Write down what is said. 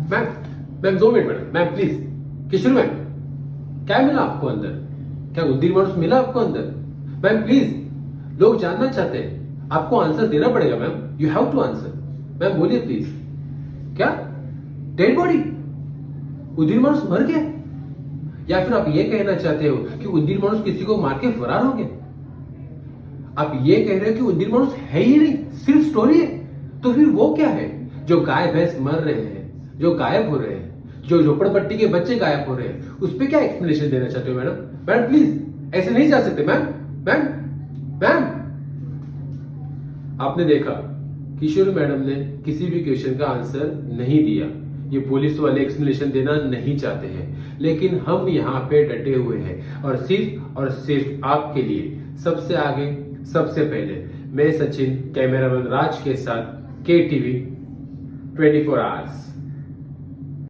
Ma'am ma'am 2 minute madam, ma'am please. Kishore ma'am, क्या मिला आपको अंदर? क्या उद्दीर मानुस मिला आपको अंदर? मैम प्लीज, लोग जानना चाहते हैं, आपको आंसर देना पड़ेगा ma'am, you have to answer. Ma'am बोलिए प्लीज। क्या? Dead body? उद्दीर मानुस मर गया? या फिर आप ये कहना चाहते हो कि उद्दीर मानुस किसी को मार के फरार हो गया? आप ये कह रहे हो कि उद्दीर मानुस है ही नहीं, सिर्फ स्टोरी है? तो फिर वो क्या है जो गाय भैंस मर रहे हैं, जो गायब हो रहे हैं, जो झोपड़पट्टी के बच्चे गायब हो रहे हैं, उस पर क्या एक्सप्लेनेशन देना चाहते हो मैडम? मैडम प्लीज, ऐसे नहीं जा सकते मैम। मैम मैम, आपने देखा किशोर मैडम ने किसी भी क्वेश्चन का आंसर नहीं दिया। ये पुलिस वाले एक्सप्लेनेशन देना नहीं चाहते हैं, लेकिन हम यहाँ पे डटे हुए हैं और सिर्फ आपके लिए। सबसे आगे, सबसे पहले मैं सचिन, कैमरामैन राज के साथ KTV 24 आवर्स।